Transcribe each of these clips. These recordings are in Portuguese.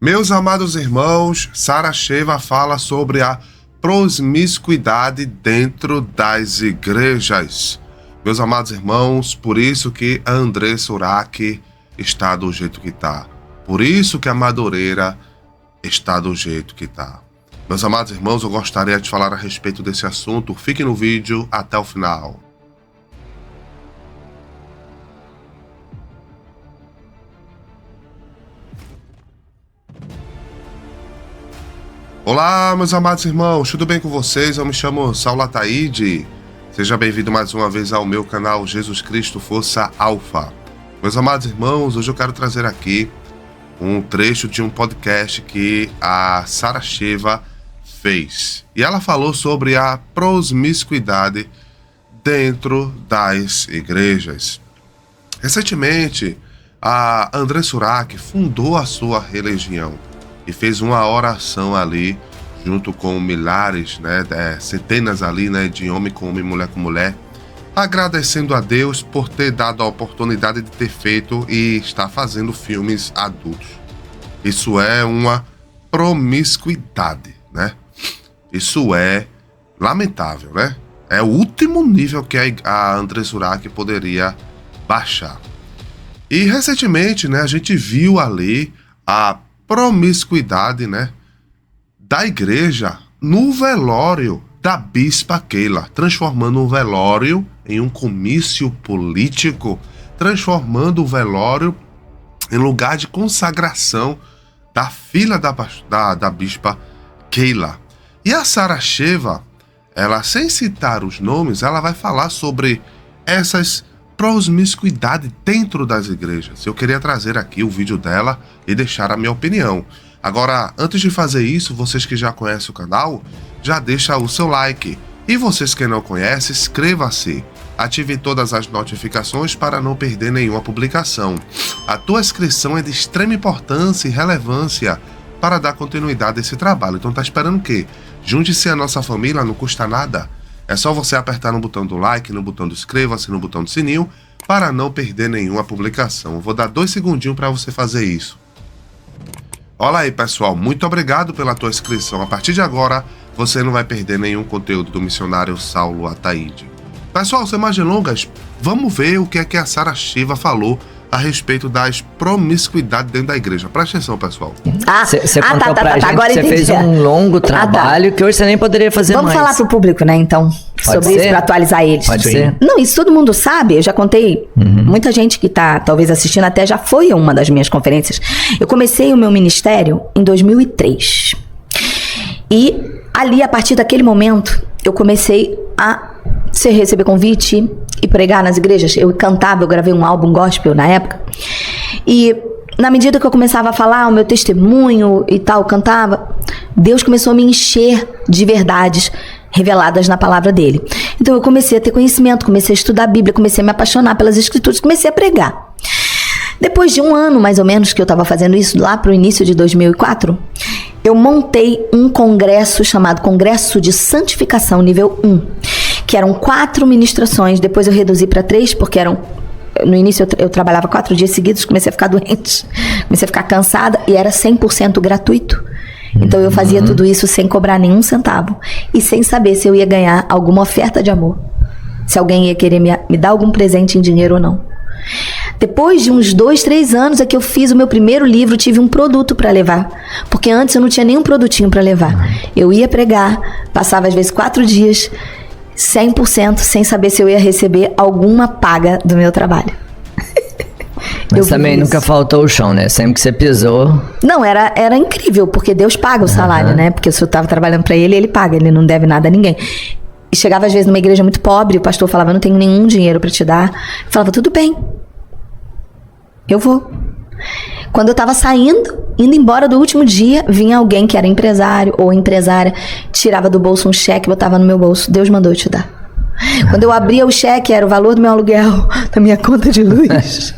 Meus amados irmãos, Sara Sheva fala sobre a promiscuidade dentro das igrejas. Meus amados irmãos, por isso que a Andressa Urach está do jeito que está. Por isso que a Madureira está do jeito que está. Meus amados irmãos, eu gostaria de falar a respeito desse assunto. Fique no vídeo até o final. Olá, meus amados irmãos, tudo bem com vocês? Eu me chamo Saulo Ataíde. Seja bem-vindo mais uma vez ao meu canal Jesus Cristo Força Alfa. Meus amados irmãos, hoje eu quero trazer aqui um trecho de um podcast que a Sara Sheva fez. E ela falou sobre a promiscuidade dentro das igrejas. Recentemente, a Andressa Urach fundou a sua religião e fez uma oração ali, junto com milhares, centenas ali, de homem com homem, mulher com mulher, agradecendo a Deus por ter dado a oportunidade de ter feito e estar fazendo filmes adultos. Isso é uma promiscuidade, Isso é lamentável, É o último nível que a Andressa Urach poderia baixar. E recentemente, a gente viu ali a promiscuidade, da igreja no velório da bispa Keila, transformando um velório em um comício político, transformando o velório em lugar de consagração da filha da bispa Keila. E a Sara Sheva, ela, sem citar os nomes, ela vai falar sobre essas promiscuidade dentro das igrejas. Eu queria trazer aqui o vídeo dela e deixar a minha opinião. Agora, antes de fazer isso, vocês que já conhecem o canal, já deixa o seu like. E vocês que não conhecem, inscreva-se. Ative todas as notificações para não perder nenhuma publicação. A tua inscrição é de extrema importância e relevância para dar continuidade a esse trabalho. Então tá esperando o quê? Junte-se à nossa família, não custa nada. É só você apertar no botão do like, no botão do inscreva-se, no botão do sininho, para não perder nenhuma publicação. Eu vou dar 2 segundinhos para você fazer isso. Olha aí, pessoal, muito obrigado pela tua inscrição. A partir de agora, você não vai perder nenhum conteúdo do missionário Saulo Ataíde. Pessoal, sem mais delongas, vamos ver o que é que a Sara Sheva falou a respeito das promiscuidades dentro da igreja. Presta atenção, pessoal. Você contou pra gente agora que você fez um longo trabalho que hoje você nem poderia fazer mais. Vamos falar pro público, então, sobre isso, pra atualizar eles. Pode ser. Não, isso todo mundo sabe, eu já contei. Muita gente que tá, talvez, assistindo até já foi a uma das minhas conferências. Eu comecei o meu ministério em 2003. E ali, a partir daquele momento, eu comecei a receber convite e pregar nas igrejas. Eu cantava, eu gravei um álbum gospel na época. E na medida que eu começava a falar o meu testemunho e tal, cantava, Deus começou a me encher de verdades reveladas na palavra dele. Então eu comecei a ter conhecimento, comecei a estudar a Bíblia, comecei a me apaixonar pelas escrituras, comecei a pregar. Depois de um ano, mais ou menos, que eu estava fazendo isso, lá para o início de 2004, eu montei um congresso chamado Congresso de Santificação Nível 1, que eram 4 ministrações. Depois eu reduzi para 3, porque no início eu trabalhava 4 dias seguidos, comecei a ficar doente, comecei a ficar cansada, e era 100% gratuito. Então eu fazia tudo isso sem cobrar nenhum centavo e sem saber se eu ia ganhar alguma oferta de amor, se alguém ia querer me dar algum presente em dinheiro ou não. Depois de uns 2, 3 anos é que eu fiz o meu primeiro livro, tive um produto para levar, porque antes eu não tinha nenhum produtinho para levar. Eu ia pregar, passava às vezes 4 dias, 100%, sem saber se eu ia receber alguma paga do meu trabalho. Mas também nunca faltou o chão, Sempre que você pisou... Não, era incrível, porque Deus paga o salário, Porque se eu estava trabalhando para ele, ele paga, ele não deve nada a ninguém. E chegava às vezes numa igreja muito pobre, o pastor falava, eu não tenho nenhum dinheiro para te dar. Eu falava, tudo bem, eu vou. Quando eu estava indo embora do último dia, vinha alguém que era empresário ou empresária, tirava do bolso um cheque, botava no meu bolso, Deus mandou eu te dar. Quando eu abria o cheque, era o valor do meu aluguel, da minha conta de luz.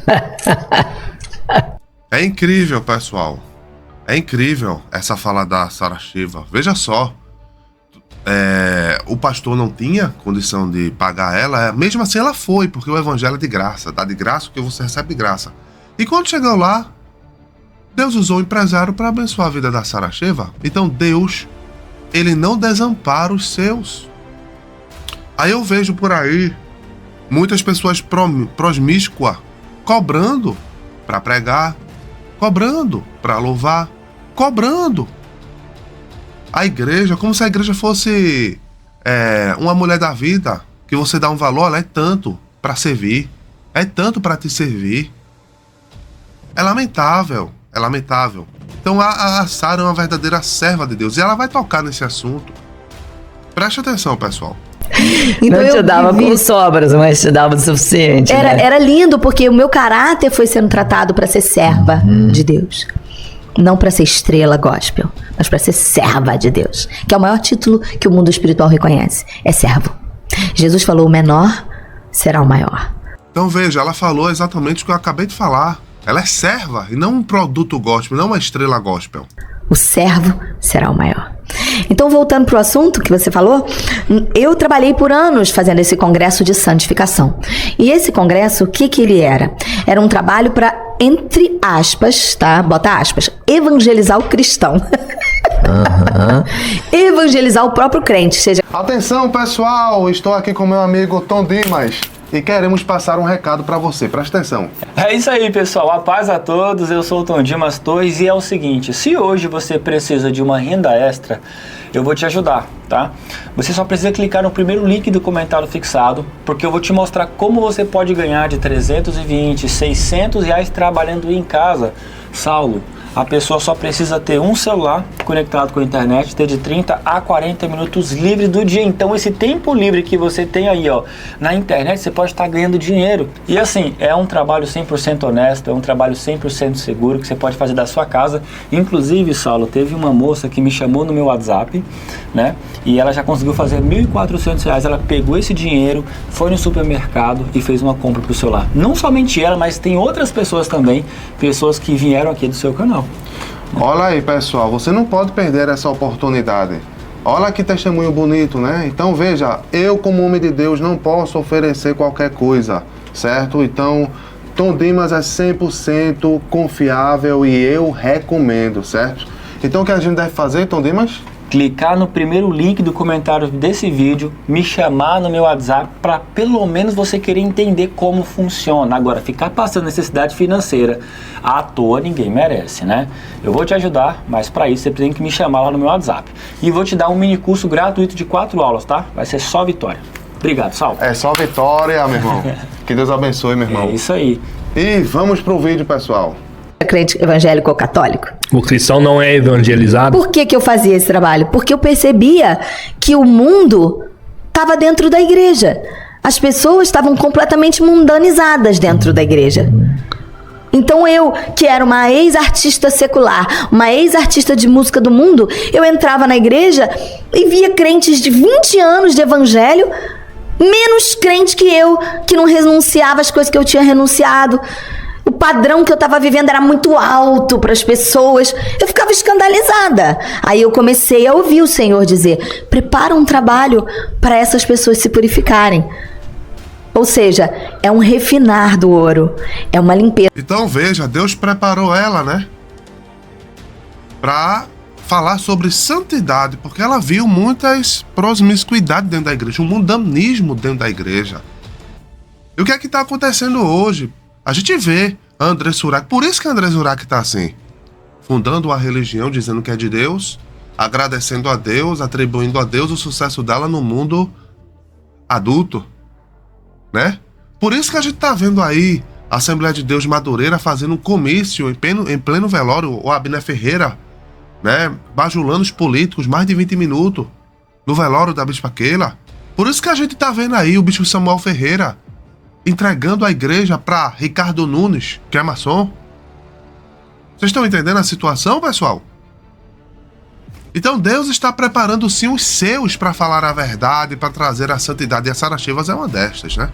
É incrível, pessoal. É incrível essa fala da Sara Sheva. Veja só. O pastor não tinha condição de pagar ela, mesmo assim ela foi, porque o evangelho é de graça, dá de graça o que você recebe de graça. E quando chegou lá, Deus usou o empresário para abençoar a vida da Saracheva. Então Deus, ele não desampara os seus. Aí eu vejo por aí muitas pessoas prosmíscuas cobrando para pregar, cobrando para louvar, cobrando. A igreja, como se a igreja fosse uma mulher da vida, que você dá um valor, ela é tanto para servir, é tanto para te servir. É lamentável, é lamentável. Então a Sara é uma verdadeira serva de Deus e ela vai tocar nesse assunto. Preste atenção, pessoal. Então não te dava com sobras, mas te dava o suficiente. Era lindo, porque o meu caráter foi sendo tratado para ser serva de Deus. Não para ser estrela gospel, mas para ser serva de Deus. Que é o maior título que o mundo espiritual reconhece. É servo. Jesus falou, o menor será o maior. Então veja, ela falou exatamente o que eu acabei de falar. Ela é serva e não um produto gospel, não uma estrela gospel. O servo será o maior. Então, voltando para o assunto que você falou, eu trabalhei por anos fazendo esse congresso de santificação. E esse congresso, o que ele era? Era um trabalho para, entre aspas, tá? Bota aspas, evangelizar o cristão. Evangelizar o próprio crente. Seja... Atenção, pessoal! Estou aqui com meu amigo Tom Dimas e queremos passar um recado para você. Presta atenção. É isso aí, pessoal. A paz a todos. Eu sou o Tom Dimas Torres e é o seguinte, se hoje você precisa de uma renda extra, eu vou te ajudar, tá? Você só precisa clicar no primeiro link do comentário fixado, porque eu vou te mostrar como você pode ganhar de 320, 600 reais trabalhando em casa. Saulo, a pessoa só precisa ter um celular conectado com a internet, ter de 30 a 40 minutos livre do dia. Então esse tempo livre que você tem aí, ó, na internet, você pode estar ganhando dinheiro. E assim, é um trabalho 100% honesto, é um trabalho 100% seguro que você pode fazer da sua casa. Inclusive, Saulo, teve uma moça que me chamou no meu WhatsApp, né? E ela já conseguiu fazer R$ 1.400. Ela pegou esse dinheiro, foi no supermercado e fez uma compra pro celular. Não somente ela, mas tem outras pessoas também, pessoas que vieram aqui do seu canal. Olha aí, pessoal, você não pode perder essa oportunidade. Olha que testemunho bonito, né? Então veja, eu como homem de Deus não posso oferecer qualquer coisa, certo? Então, Tom Dimas é 100% confiável e eu recomendo, certo? Então o que a gente deve fazer, Tom Dimas? Clicar no primeiro link do comentário desse vídeo, me chamar no meu WhatsApp para pelo menos você querer entender como funciona. Agora, ficar passando necessidade financeira à toa ninguém merece, né? Eu vou te ajudar, mas para isso você tem que me chamar lá no meu WhatsApp. E vou te dar um mini curso gratuito de 4 aulas, tá? Vai ser só vitória. Obrigado, Saulo. É só vitória, meu irmão. Que Deus abençoe, meu irmão. É isso aí. E vamos pro vídeo, pessoal. Crente evangélico ou católico? O cristão não é evangelizado? Por que eu fazia esse trabalho? Porque eu percebia que o mundo estava dentro da igreja. As pessoas estavam completamente mundanizadas dentro da igreja. Então eu, que era uma ex-artista secular, uma ex-artista de música do mundo, eu entrava na igreja e via crentes de 20 anos de evangelho, menos crente que eu, que não renunciava às coisas que eu tinha renunciado. O padrão que eu estava vivendo era muito alto para as pessoas. Eu ficava escandalizada. Aí eu comecei a ouvir o Senhor dizer: prepara um trabalho para essas pessoas se purificarem. Ou seja, é um refinar do ouro, é uma limpeza. Então veja, Deus preparou ela, né? Para falar sobre santidade, porque ela viu muitas promiscuidades dentro da igreja, um mundanismo dentro da igreja. E o que é que está acontecendo hoje? A gente vê André Surak, por isso que André Surak está assim, fundando uma religião, dizendo que é de Deus, agradecendo a Deus, atribuindo a Deus o sucesso dela no mundo adulto, né? Por isso que a gente está vendo aí a Assembleia de Deus Madureira fazendo um comício em pleno velório, o Abner Ferreira, né, bajulando os políticos mais de 20 minutos no velório da Bispa Keila. Por isso que a gente está vendo aí o Bispo Samuel Ferreira entregando a igreja para Ricardo Nunes, que é maçom. Vocês estão entendendo a situação, pessoal? Então Deus está preparando sim os seus para falar a verdade, para trazer a santidade. E a Saracheva é uma destas, né?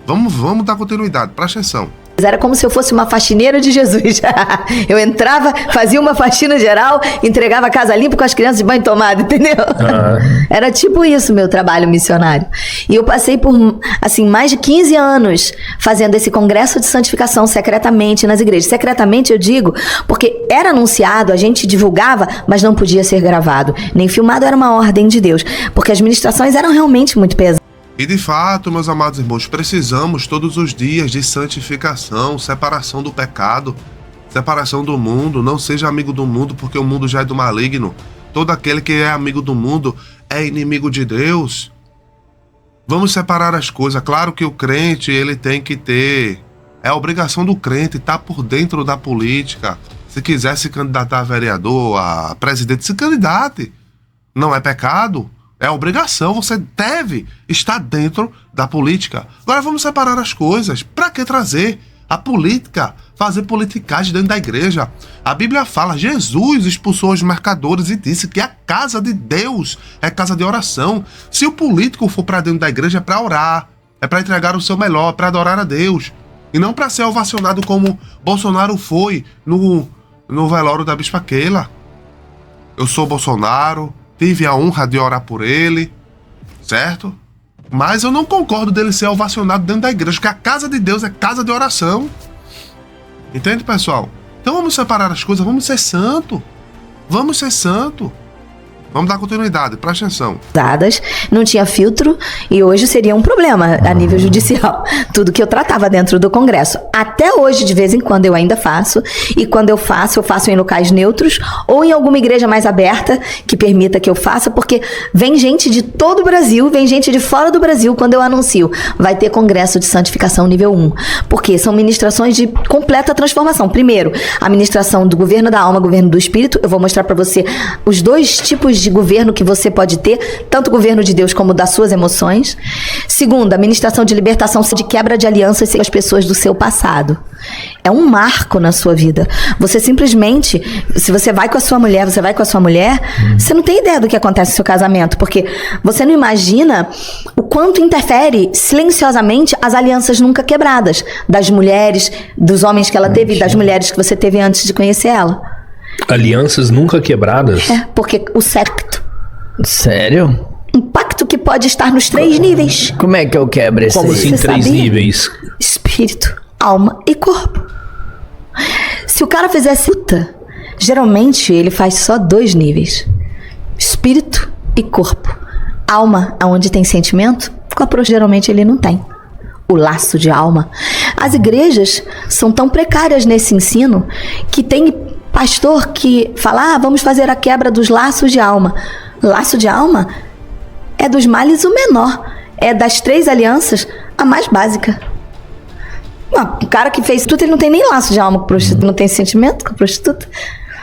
Vamos dar continuidade, presta atenção. Era como se eu fosse uma faxineira de Jesus. Eu entrava, fazia uma faxina geral, entregava a casa limpa com as crianças de banho tomado, entendeu? Era tipo isso meu trabalho missionário. E eu passei por, assim, mais de 15 anos fazendo esse congresso de santificação secretamente nas igrejas. Secretamente eu digo, porque era anunciado, a gente divulgava, mas não podia ser gravado. Nem filmado, era uma ordem de Deus. Porque as ministrações eram realmente muito pesadas. E de fato, meus amados irmãos, precisamos todos os dias de santificação, separação do pecado, separação do mundo. Não seja amigo do mundo, porque o mundo já é do maligno. Todo aquele que é amigo do mundo é inimigo de Deus. Vamos separar as coisas. Claro que o crente, ele tem que ter... É a obrigação do crente estar por dentro da política. Se quiser se candidatar a vereador, a presidente, se candidate. Não é pecado. É obrigação, você deve estar dentro da política. Agora vamos separar as coisas. Para que trazer a política, fazer politicagem dentro da igreja? A Bíblia fala, Jesus expulsou os mercadores e disse que a casa de Deus é casa de oração. Se o político for para dentro da igreja é para orar, é para entregar o seu melhor, é para adorar a Deus. E não para ser ovacionado como Bolsonaro foi no velório da Bispa Keila. Eu sou Bolsonaro, tive a honra de orar por ele, certo? Mas eu não concordo dele ser ovacionado dentro da igreja, porque a casa de Deus é casa de oração. Entende, pessoal? Então vamos separar as coisas, vamos ser santo. Vamos ser santo. Vamos dar continuidade, presta atenção. Não tinha filtro e hoje seria um problema a nível judicial. Tudo que eu tratava dentro do Congresso. Até hoje, de vez em quando, eu ainda faço. E quando eu faço em locais neutros ou em alguma igreja mais aberta que permita que eu faça, porque vem gente de todo o Brasil, vem gente de fora do Brasil quando eu anuncio. Vai ter Congresso de Santificação nível 1. Porque são ministrações de completa transformação. Primeiro, a ministração do governo da alma, governo do espírito. Eu vou mostrar para você os dois tipos de governo que você pode ter, tanto o governo de Deus como das suas emoções. Segundo, a ministração de libertação, de quebra de alianças com as pessoas do seu passado. É um marco na sua vida. Você simplesmente, se você vai com a sua mulher, você não tem ideia do que acontece no seu casamento, porque você não imagina o quanto interfere silenciosamente as alianças nunca quebradas das mulheres, dos homens que ela teve e das mulheres que você teve antes de conhecer ela. Alianças nunca quebradas? É, porque o pacto. Sério? Um pacto que pode estar nos 3 níveis. Como é que eu quebro esse? Como assim Você 3 sabia? níveis? Espírito, alma e corpo. Se o cara fizesse luta, geralmente ele faz só 2 níveis. Espírito e corpo. Alma, aonde tem sentimento, corpo geralmente ele não tem. O laço de alma. As igrejas são tão precárias nesse ensino que tem pastor que fala, vamos fazer a quebra dos laços de alma. Laço de alma é dos males o menor. É das 3 alianças a mais básica. O cara que fez tudo, ele não tem nem laço de alma com prostituta, não tem sentimento com prostituta.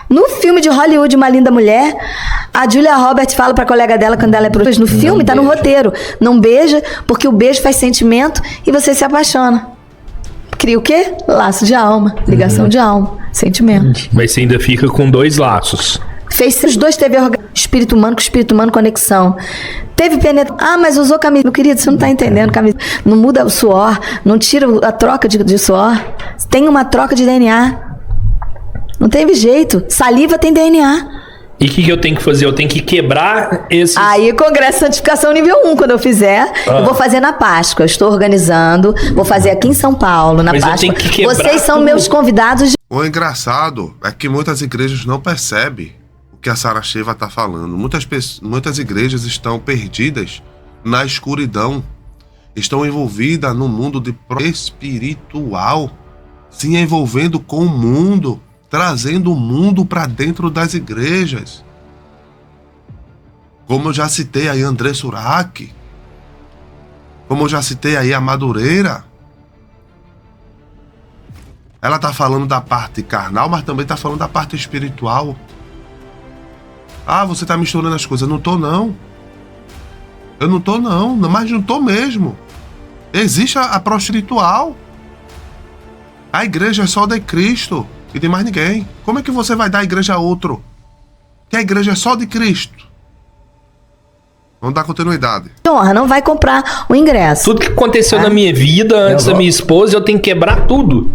No filme de Hollywood, Uma Linda Mulher, a Julia Roberts fala pra colega dela quando ela é prostituta. No filme, tá no roteiro. Não beija, porque o beijo faz sentimento e você se apaixona. Cria o quê? Laço de alma, ligação de alma, sentimento. Mas você ainda fica com 2 laços. Fez os 2, teve espírito humano com espírito humano, conexão. Teve penetração. Mas usou camisa. Meu querido, você não tá entendendo. Camisa não muda o suor, não tira a troca de suor. Tem uma troca de DNA. Não teve jeito. Saliva tem DNA. E o que eu tenho que fazer? Eu tenho que quebrar esses... Aí, Congresso de Santificação nível 1, quando eu fizer, eu vou fazer na Páscoa. Eu estou organizando, vou fazer aqui em São Paulo, na Mas Páscoa. eu tenho que quebrar Vocês são tudo. meus convidados. O engraçado é que muitas igrejas não percebem o que a Sara Sheva está falando. Muitas igrejas estão perdidas na escuridão, estão envolvidas no mundo espiritual, se envolvendo com o mundo, trazendo o mundo para dentro das igrejas. Como eu já citei aí André Surak, como eu já citei aí a Madureira. Ela tá falando da parte carnal, mas também tá falando da parte espiritual. Você tá misturando as coisas. Não tô, não. Eu não tô, não. Mas não tô mesmo. Existe a prostitual. A igreja é só de Cristo e de mais ninguém. Como é que você vai dar a igreja a outro? Que a igreja é só de Cristo. Vamos dar continuidade. Honra, não vai comprar o ingresso. Tudo que aconteceu na minha vida antes da minha esposa, eu tenho que quebrar tudo.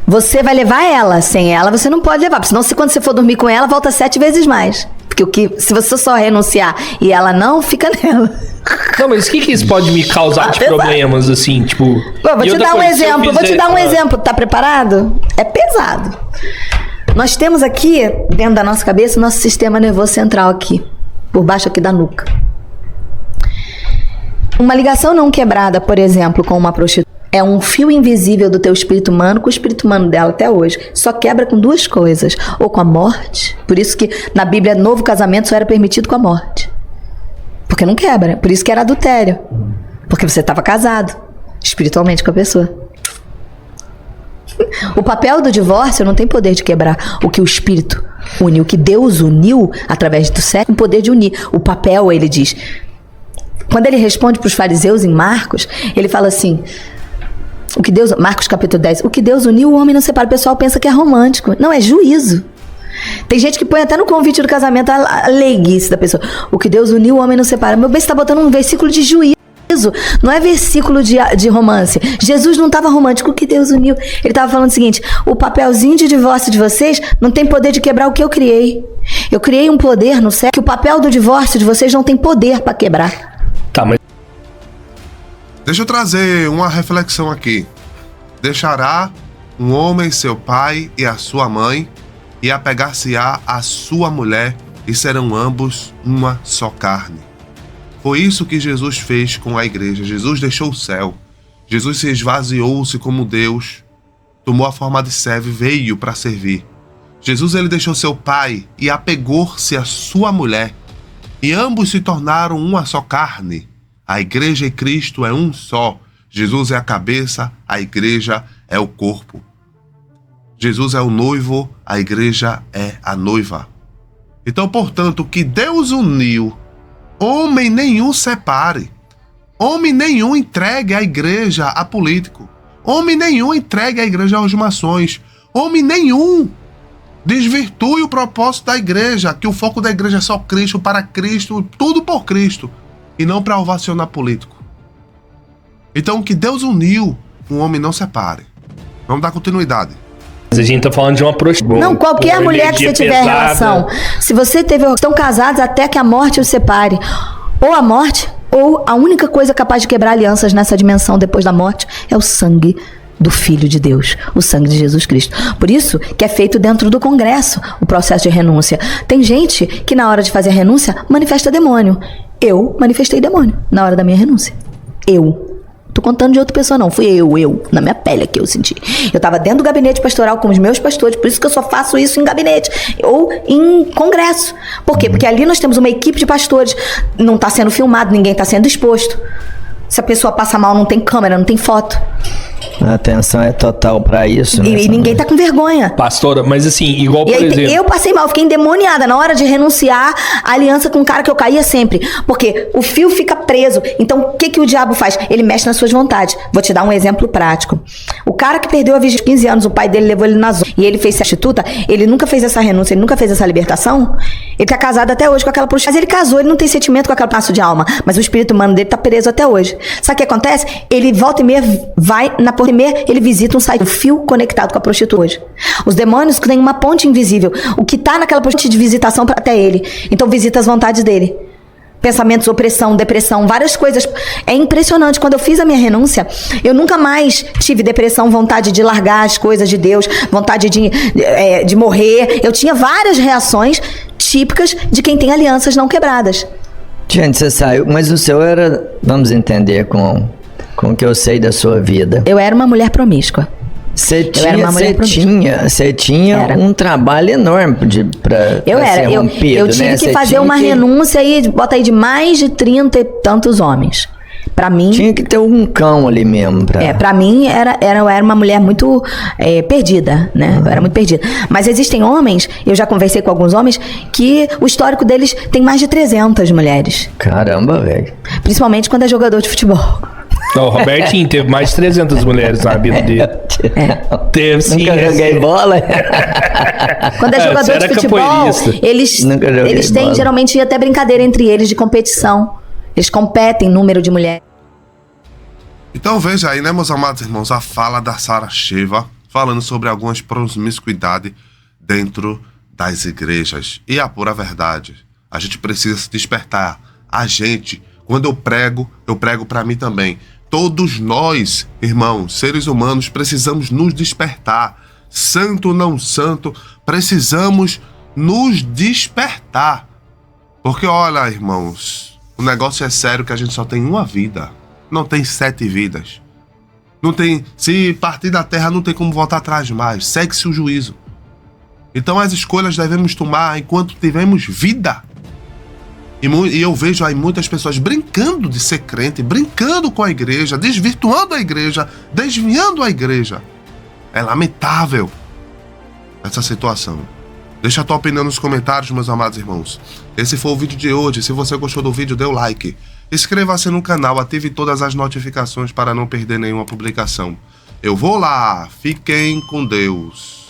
Você vai levar ela. Sem ela, você não pode levar. Porque senão, quando você for dormir com ela, volta 7 vezes mais. Porque se você só renunciar e ela não, fica nela. Não, mas o que isso pode me causar de problemas, assim, tipo... Vou te dar um exemplo. Tá preparado? É pesado. Nós temos aqui, dentro da nossa cabeça, o nosso sistema nervoso central aqui. Por baixo aqui da nuca. Uma ligação não quebrada, por exemplo, com uma prostituta, é um fio invisível do teu espírito humano com o espírito humano dela até hoje. Só quebra com 2 coisas. Ou com a morte. Por isso que na Bíblia, novo casamento só era permitido com a morte. Porque não quebra. Por isso que era adultério. Porque você estava casado espiritualmente com a pessoa. O papel do divórcio não tem poder de quebrar o que o espírito uniu. O que Deus uniu através do sexo, o poder de unir. O papel, ele diz... Quando ele responde para os fariseus em Marcos, ele fala assim... Marcos capítulo 10. O que Deus uniu, o homem não separa. O pessoal pensa que é romântico. Não, é juízo. Tem gente que põe até no convite do casamento a leiguice da pessoa. O que Deus uniu, o homem não separa. Meu bem, você está botando um versículo de juízo. Não é versículo de romance. Jesus não estava romântico. O que Deus uniu. Ele estava falando o seguinte: o papelzinho de divórcio de vocês não tem poder de quebrar o que eu criei. Eu criei um poder no céu que o papel do divórcio de vocês não tem poder para quebrar. Tá, mas... Deixa eu trazer uma reflexão aqui. Deixará um homem seu pai e a sua mãe, e apegar-se-á a sua mulher, e serão ambos uma só carne. Foi isso que Jesus fez com a igreja. Jesus deixou o céu. Jesus se esvaziou-se como Deus, tomou a forma de servo e veio para servir. Jesus, ele deixou seu pai e apegou-se a sua mulher, e ambos se tornaram uma só carne. A igreja e Cristo é um só. Jesus é a cabeça, a igreja é o corpo. Jesus é o noivo, a igreja é a noiva. Então, portanto, que Deus uniu, homem nenhum separe. Homem nenhum entregue a igreja a político. Homem nenhum entregue a igreja aos maçons. Homem nenhum desvirtue o propósito da igreja, que o foco da igreja é só Cristo, para Cristo, tudo por Cristo, e não para ovacionar político. Então, que Deus uniu, um homem não separe. Vamos dar continuidade. Mas a gente tá falando de uma prostituta. Não, qualquer mulher que você tiver relação. Se você estão casados até que a morte os separe. Ou a morte, ou a única coisa capaz de quebrar alianças nessa dimensão depois da morte é o sangue do Filho de Deus, o sangue de Jesus Cristo. Por isso que é feito dentro do Congresso o processo de renúncia. Tem gente que na hora de fazer a renúncia manifesta demônio. Eu manifestei demônio na hora da minha renúncia. Eu. Tô contando de outra pessoa não, fui eu, na minha pele que eu senti. Eu tava dentro do gabinete pastoral com os meus pastores, por isso que eu só faço isso em gabinete ou em congresso. Por quê? Porque ali nós temos uma equipe de pastores, não tá sendo filmado, ninguém tá sendo exposto. Se a pessoa passa mal, não tem câmera, não tem foto. A atenção é total pra isso, né? E ninguém tá com vergonha. Pastora, mas assim, igual por exemplo... Eu passei mal, fiquei endemoniada na hora de renunciar à aliança com um cara que eu caía sempre. Porque o fio fica preso. Então, o que o diabo faz? Ele mexe nas suas vontades. Vou te dar um exemplo prático. O cara que perdeu a virgem de 15 anos, o pai dele levou ele na zona, e ele fez prostituta, ele nunca fez essa renúncia, ele nunca fez essa libertação. Ele tá casado até hoje com aquela prostituta. Mas ele casou, ele não tem sentimento com aquele passo de alma. Mas o espírito humano dele tá preso até hoje. Sabe o que acontece? Ele volta e meia vai na porta e meia, ele visita um site, um fio conectado com a prostituta hoje. Os demônios têm uma ponte invisível. O que tá naquela ponte de visitação até ele. Então visita as vontades dele. Pensamentos, opressão, depressão, várias coisas. É impressionante. Quando eu fiz a minha renúncia, eu nunca mais tive depressão, vontade de largar as coisas de Deus, vontade de morrer. Eu tinha várias reações típicas de quem tem alianças não quebradas. Gente, você saiu, mas o seu era, vamos entender com o que eu sei da sua vida. Eu era uma mulher promíscua. Você tinha um trabalho enorme pra ser rompido, eu tive que fazer uma renúncia aí, bota aí de mais de 30 e tantos homens. Pra mim... Tinha que ter um cão ali mesmo. Pra mim, eu era uma mulher muito perdida, né? Eu era muito perdida. Mas existem homens, eu já conversei com alguns homens, que o histórico deles tem mais de 300 mulheres. Caramba, velho. Principalmente quando é jogador de futebol. Não, o Robertinho teve mais de 300 mulheres na vida dele. Teve, sim. Nunca joguei bola. Quando é jogador de futebol, eles têm geralmente até brincadeira entre eles de competição. Eles competem em número de mulheres. Então veja aí, né, meus amados irmãos, a fala da Sarah Sheva falando sobre algumas promiscuidade dentro das igrejas. E a pura verdade, a gente precisa se despertar. A gente, quando eu prego para mim também. Todos nós, irmãos, seres humanos, precisamos nos despertar. Santo ou não santo, precisamos nos despertar. Porque olha, irmãos, o negócio é sério que a gente só tem uma vida. Não tem 7 vidas. Não tem, se partir da terra não tem como voltar atrás mais. Segue-se o juízo. Então as escolhas devemos tomar enquanto tivermos vida. E eu vejo aí muitas pessoas brincando de ser crente, brincando com a igreja, desvirtuando a igreja, desviando a igreja. É lamentável essa situação. Deixa a tua opinião nos comentários, meus amados irmãos. Esse foi o vídeo de hoje. Se você gostou do vídeo, dê o like. Inscreva-se no canal, ative todas as notificações para não perder nenhuma publicação. Eu vou lá. Fiquem com Deus.